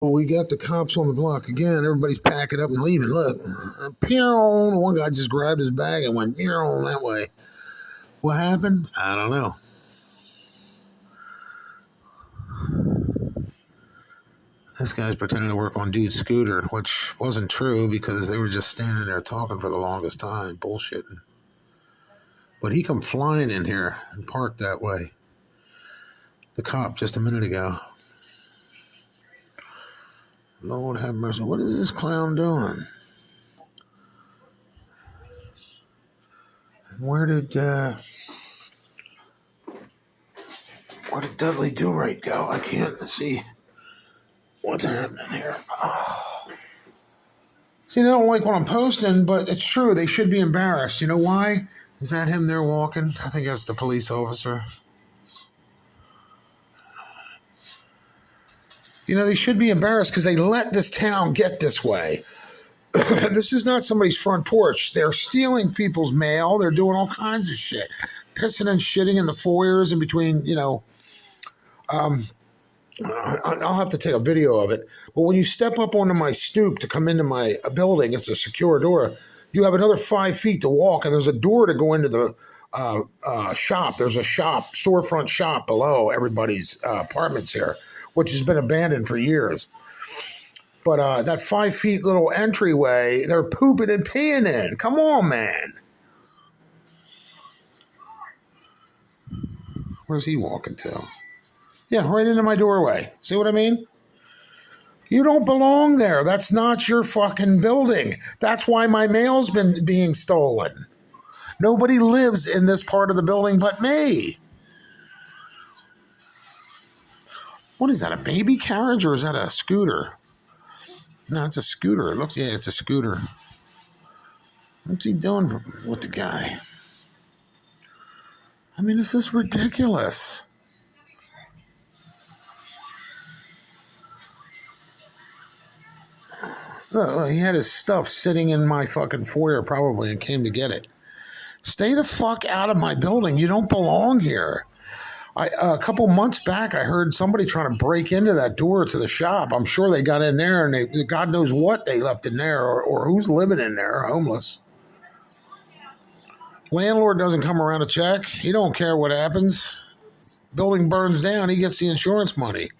We got the cops on the block again. Everybody's packing up and leaving. Look, pew! One guy just grabbed his bag and went pew that way. What happened? I don't know. This guy's pretending to work on dude's scooter, which wasn't true because they were just standing there talking for the longest time, bullshitting. But he come flying in here and parked that way. The cop just a minute ago. Lord have mercy. What is this clown doing? And where did Dudley Do Right go? I can't see what's happening here. Oh. See, they don't like what I'm posting, but it's true. They should be embarrassed. You know why? Is that him there walking? I think that's the police officer. You know, they should be embarrassed because they let this town get this way. This is not somebody's front porch. They're stealing people's mail. They're doing all kinds of shit. Pissing and shitting in the foyers in between, I'll have to take a video of it. But when you step up onto my stoop to come into my building, it's a secure door. You have another 5 feet to walk, and there's a door to go into the shop. There's a storefront shop below everybody's apartments here, which has been abandoned for years. But that 5 feet little entryway, they're pooping and peeing in. Come on, man. Where's he walking to? Yeah, right into my doorway. See what I mean? You don't belong there. That's not your fucking building. That's why my mail's been being stolen. Nobody lives in this part of the building but me. What is that, a baby carriage or is that a scooter? No, it's a scooter. It's a scooter. What's he doing with the guy? I mean, this is ridiculous. Look, he had his stuff sitting in my fucking foyer probably and came to get it. Stay the fuck out of my building. You don't belong here. A couple months back, I heard somebody trying to break into that door to the shop. I'm sure they got in there and God knows what they left in there or who's living in there, homeless. Landlord doesn't come around to check. He don't care what happens. Building burns down, he gets the insurance money.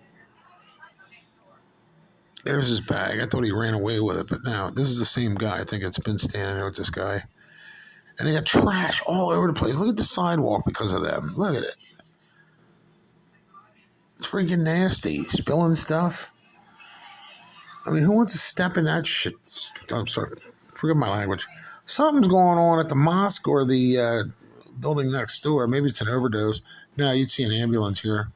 There's his bag. I thought he ran away with it, but now this is the same guy. I think it's been standing there with this guy. And they got trash all over the place. Look at the sidewalk because of them. Look at it. It's freaking nasty. Spilling stuff. I mean, who wants to step in that shit? I'm sorry. Forget my language. Something's going on at the mosque or the building next door. Maybe it's an overdose. No, you'd see an ambulance here.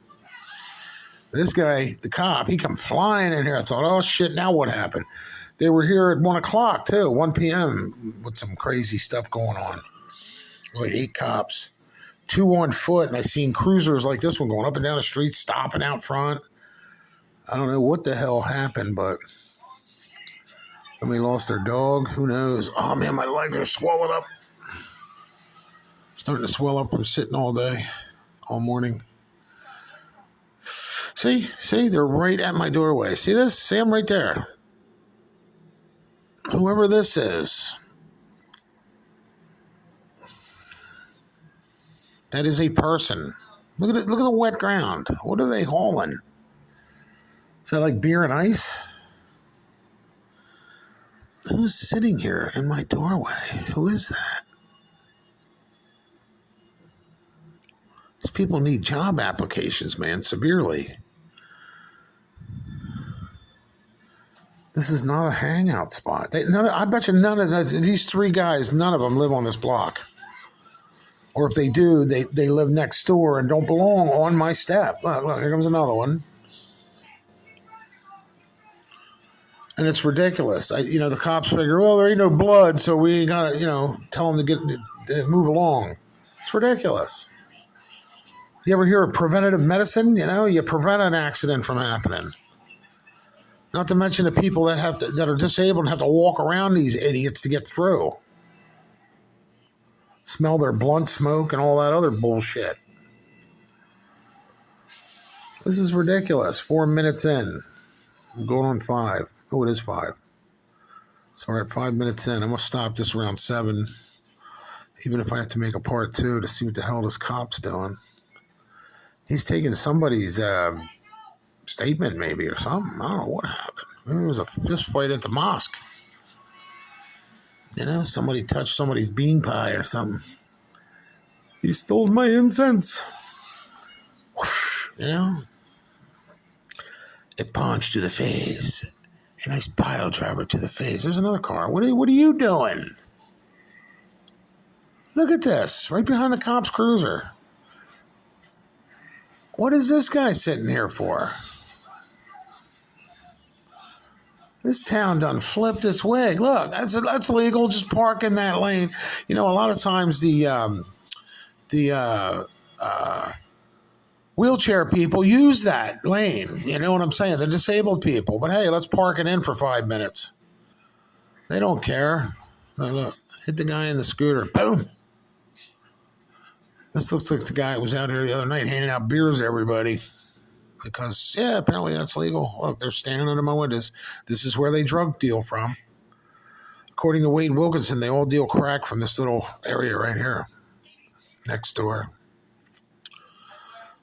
This guy, the cop, he come flying in here. I thought, oh, shit, now what happened? They were here at 1 o'clock, too, 1 p.m. with some crazy stuff going on. It was like 8 cops. 2 on foot, and I seen cruisers like this one going up and down the street, stopping out front. I don't know what the hell happened, but somebody lost their dog. Who knows? Oh, man, my legs are swollen up. Starting to swell up from sitting all day, all morning. See, they're right at my doorway. See this? See, I'm right there. Whoever this is. That is a person. Look at it. Look at the wet ground. What are they hauling? Is that like beer and ice? Who's sitting here in my doorway? Who is that? These people need job applications, man, severely. This is not a hangout spot. I bet you none of these 3 guys, none of them live on this block. Or if they do, they live next door and don't belong on my step. Look, here comes another one. And it's ridiculous. The cops figure, well, there ain't no blood, so we ain't got to, tell them to move along. It's ridiculous. You ever hear of preventative medicine? You prevent an accident from happening. Not to mention the people that are disabled and have to walk around these idiots to get through. Smell their blunt smoke and all that other bullshit. This is ridiculous. 4 minutes in. I'm going on 5. Oh, it is 5. So we're at 5 minutes in. I'm going to stop this around 7, even if I have to make a part 2 to see what the hell this cop's doing. He's taking somebody's statement, maybe, or something. I don't know what happened. Maybe it was a fist fight at the mosque. You know, somebody touched somebody's bean pie or something. He stole my incense. Whoosh, you know? A punch to the face. A nice pile driver to the face. There's another car. What are you doing? Look at this. Right behind the cop's cruiser. What is this guy sitting here for? This town done flipped this wig. Look, that's legal. Just park in that lane. You know, a lot of times the wheelchair people use that lane. You know what I'm saying? The disabled people. But hey, let's park it in for 5 minutes. They don't care. Look, hit the guy in the scooter. Boom. This looks like the guy that was out here the other night handing out beers to everybody. Because, yeah, apparently that's legal. Look, they're standing under my windows. This is where they drug deal from. According to Wade Wilkinson, they all deal crack from this little area right here next door.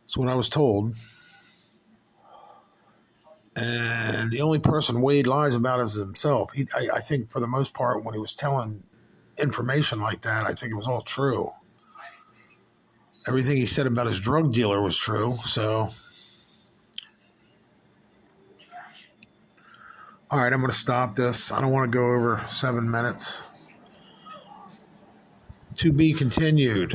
That's what I was told. And the only person Wade lies about is himself. I think for the most part, when he was telling information like that, I think it was all true. Everything he said about his drug dealer was true, so... All right, I'm going to stop this. I don't want to go over 7 minutes. To be continued.